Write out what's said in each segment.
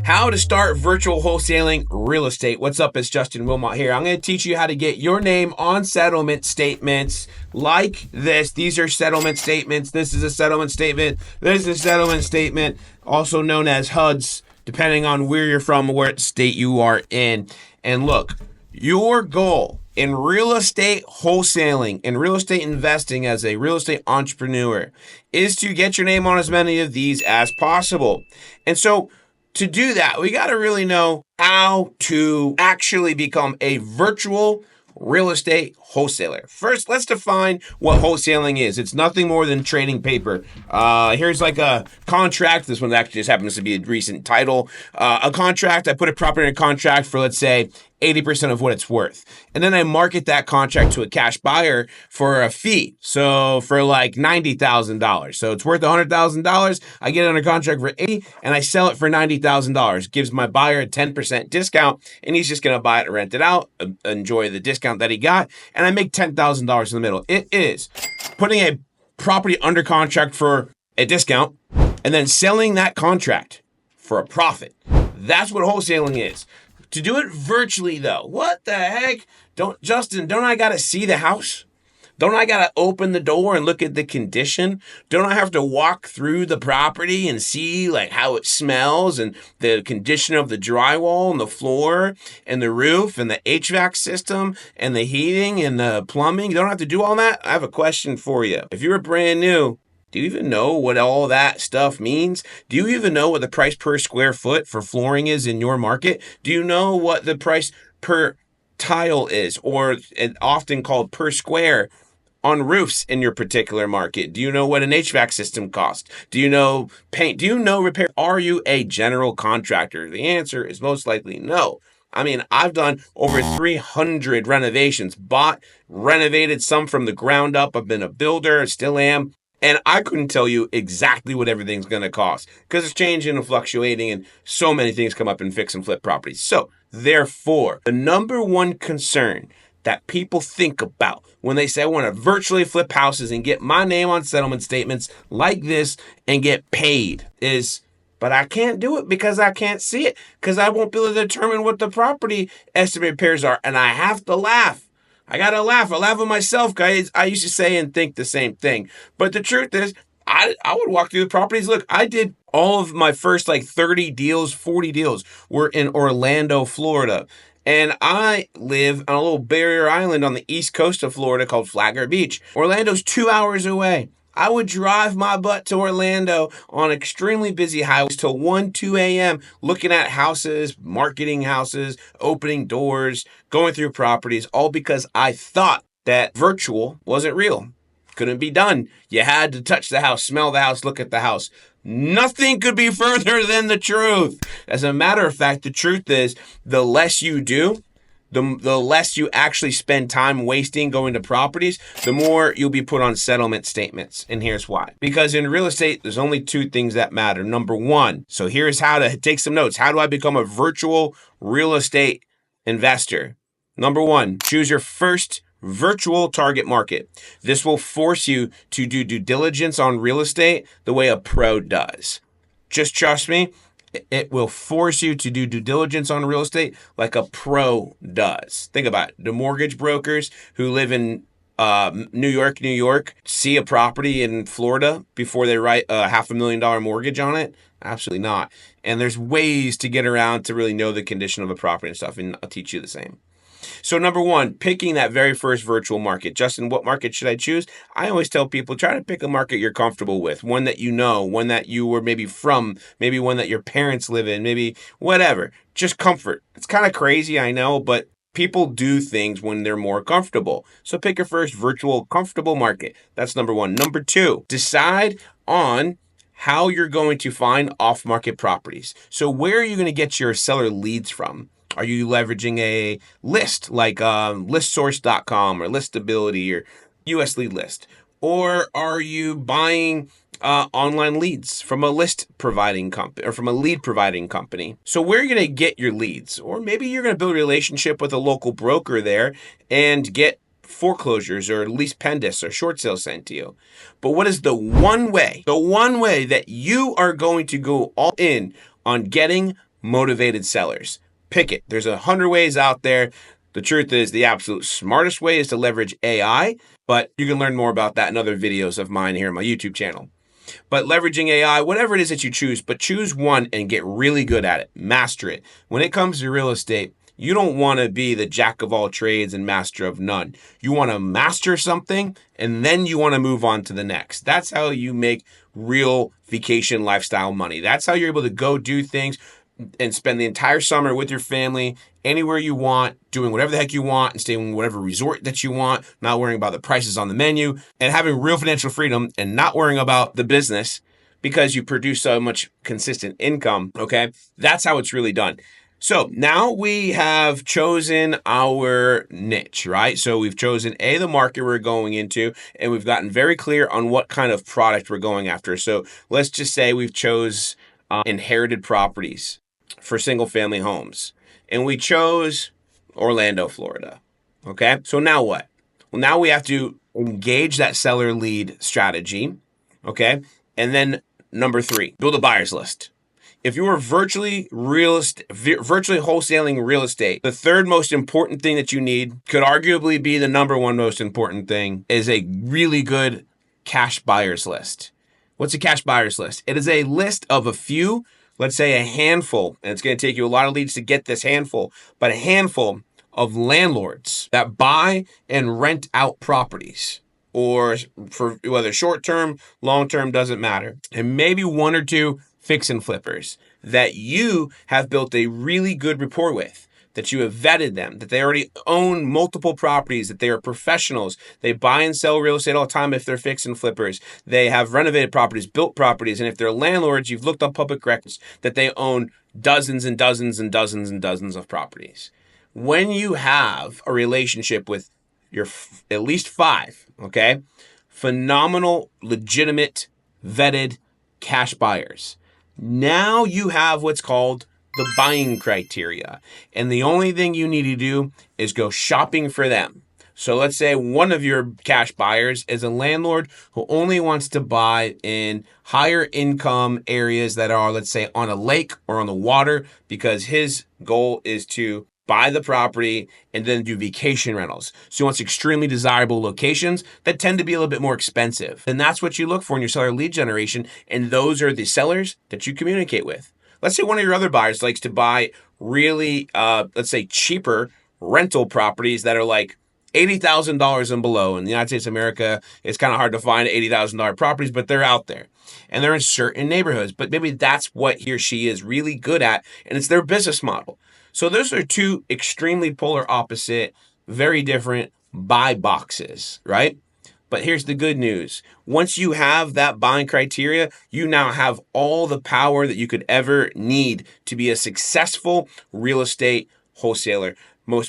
How to start virtual wholesaling real estate. What's up? It's Justin Wilmot here. I'm going to teach you how to get your name on settlement statements like this. These are settlement statements. This is a settlement statement. This is a settlement statement, also known as HUDs, depending on where you're from, what state you are in. And look, your goal in real estate wholesaling and real estate investing as a real estate entrepreneur is to get your name on as many of these as possible. And so to do that, we got to really know how to actually become a virtual real estate wholesaler. First, let's define what wholesaling is. It's nothing more than trading paper. Here's like a contract. This one actually just happens to be a recent title. A contract, I put a property in a contract for, let's say, 80% of what it's worth. And then I market that contract to a cash buyer for a fee. So for like $90,000. So it's worth $100,000. I get it under contract for 80 and I sell it for $90,000. Gives my buyer a 10% discount and he's just going to buy it and rent it out, enjoy the discount that he got. And I make $10,000 in the middle. It is putting a property under contract for a discount and then selling that contract for a profit. That's what wholesaling is. To do it virtually, though, what the heck? Don't I got to see the house? Don't I got to open the door and look at the condition? Don't I have to walk through the property and see like how it smells and the condition of the drywall and the floor and the roof and the HVAC system and the heating and the plumbing? You don't have to do all that? I have a question for you. If you're brand new, do you even know what all that stuff means? Do you even know what the price per square foot for flooring is in your market? Do you know what the price per tile is, or often called per square, on roofs in your particular market? Do you know what an HVAC system costs? Do you know paint? Do you know repair? Are you a general contractor? The answer is most likely no. I mean, I've done over 300 renovations, bought, renovated some from the ground up. I've been a builder, still am. And I couldn't tell you exactly what everything's going to cost because it's changing and fluctuating and so many things come up in fix and flip properties. So therefore, the number one concern that people think about when they say, I want to virtually flip houses and get my name on settlement statements like this and get paid is, but I can't do it because I can't see it because I won't be able to determine what the property estimate repairs are. And I have to laugh. I gotta laugh. I laugh at myself, guys. I used to say and think the same thing. But the truth is, I would walk through the properties. Look, I did all of my first like 30 deals, 40 deals were in Orlando, Florida. And I live on a little barrier island on the east coast of Florida called Flagler Beach. Orlando's 2 hours away. I would drive my butt to Orlando on extremely busy highways till 1, 2 a.m. looking at houses, marketing houses, opening doors, going through properties, all because I thought that virtual wasn't real. Couldn't be done. You had to touch the house, smell the house, look at the house. Nothing could be further than the truth. As a matter of fact, the truth is the less you do, the less you actually spend time wasting going to properties, the more you'll be put on settlement statements. And here's why. Because in real estate, there's only two things that matter. Number one, so here's how to take some notes. How do I become a virtual real estate investor? Number one, choose your first virtual target market. This will force you to do due diligence on real estate the way a pro does. Just trust me. It will force you to do due diligence on real estate like a pro does. Think about it. The mortgage brokers who live in New York, see a property in Florida before they write a $500,000 mortgage on it? Absolutely not. And there's ways to get around to really know the condition of a property and stuff, and I'll teach you the same. So number one, picking that very first virtual market. Justin, what market should I choose? I always tell people, try to pick a market you're comfortable with, one that you know, one that you were maybe from, maybe one that your parents live in, maybe whatever. Just comfort. It's kind of crazy, I know, but people do things when they're more comfortable. So pick your first virtual comfortable market. That's number one. Number two, decide on how you're going to find off-market properties. So where are you going to get your seller leads from? Are you leveraging a list like listsource.com or Listability or US Lead List? Or are you buying online leads from a list providing company or from a lead providing company? So where are you going to get your leads? Or maybe you're going to build a relationship with a local broker there and get foreclosures or lease pendants or short sales sent to you. But what is the one way that you are going to go all in on getting motivated sellers. Pick it. There's 100 ways out there. The truth is the absolute smartest way is to leverage AI, but you can learn more about that in other videos of mine here on my YouTube channel. But leveraging AI, whatever it is that you choose, but choose one and get really good at it. Master it. When it comes to real estate, you don't want to be the jack of all trades and master of none. You want to master something and then you want to move on to the next. That's how you make real vacation lifestyle money. That's how you're able to go do things and spend the entire summer with your family anywhere you want, doing whatever the heck you want, and staying in whatever resort that you want, not worrying about the prices on the menu, and having real financial freedom and not worrying about the business because you produce so much consistent income, okay? That's how it's really done. So now we have chosen our niche, right? So we've chosen the market we're going into, and we've gotten very clear on what kind of product we're going after. So let's just say we've chose inherited properties for single family homes, and we chose Orlando, Florida. Okay. So now what? Well, now we have to engage that seller lead strategy. Okay. And then number 3, build a buyer's list. If you are virtually wholesaling real estate, the third most important thing that you need, could arguably be the number one most important thing, is a really good cash buyer's list. What's a cash buyer's list? It is a list of a few, let's say a handful, and it's going to take you a lot of leads to get this handful, but a handful of landlords that buy and rent out properties, or for whether short-term, long-term, doesn't matter. And maybe 1 or 2 fix and flippers that you have built a really good rapport with, that you have vetted them, that they already own multiple properties, that they are professionals. They buy and sell real estate all the time if they're fix and flippers. They have renovated properties, built properties, and if they're landlords, you've looked up public records that they own dozens and dozens and dozens and dozens of properties. When you have a relationship with your at least 5, okay, phenomenal, legitimate, vetted cash buyers, now you have what's called the buying criteria. And the only thing you need to do is go shopping for them. So let's say one of your cash buyers is a landlord who only wants to buy in higher income areas that are, let's say, on a lake or on the water, because his goal is to buy the property and then do vacation rentals. So he wants extremely desirable locations that tend to be a little bit more expensive. And that's what you look for in your seller lead generation. And those are the sellers that you communicate with. Let's say one of your other buyers likes to buy really, let's say, cheaper rental properties that are like $80,000 and below. In the United States of America, it's kind of hard to find $80,000 properties, but they're out there. And they're in certain neighborhoods. But maybe that's what he or she is really good at, and it's their business model. So those are 2 extremely polar opposite, very different buy boxes, right? But here's the good news. Once you have that buying criteria, you now have all the power that you could ever need to be a successful real estate wholesaler,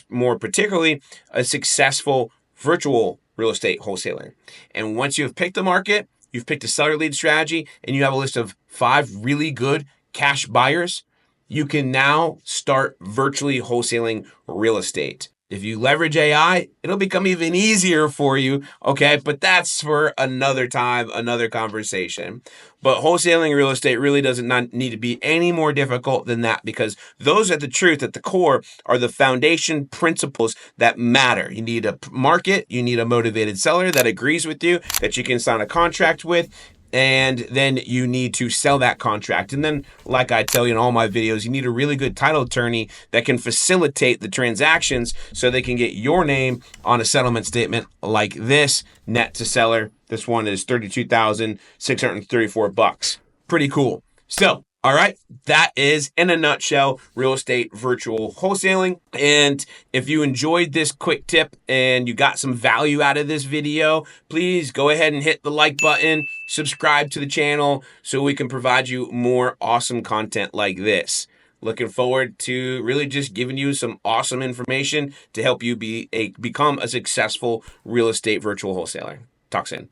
more particularly a successful virtual real estate wholesaler. And once you've picked a market, you've picked a seller lead strategy, and you have a list of 5 really good cash buyers, you can now start virtually wholesaling real estate. If you leverage AI, it'll become even easier for you, okay? But that's for another time, another conversation. But wholesaling real estate really doesn't not need to be any more difficult than that, because those are the truth at the core are the foundation principles that matter. You need a market, you need a motivated seller that agrees with you, that you can sign a contract with, and then you need to sell that contract. And then, like I tell you in all my videos, you need a really good title attorney that can facilitate the transactions so they can get your name on a settlement statement like this, net to seller. This one is $32,634. Pretty cool. So, all right, that is, in a nutshell, real estate virtual wholesaling. And if you enjoyed this quick tip and you got some value out of this video, please go ahead and hit the like button, subscribe to the channel so we can provide you more awesome content like this. Looking forward to really just giving you some awesome information to help you become a successful real estate virtual wholesaler. Talk soon.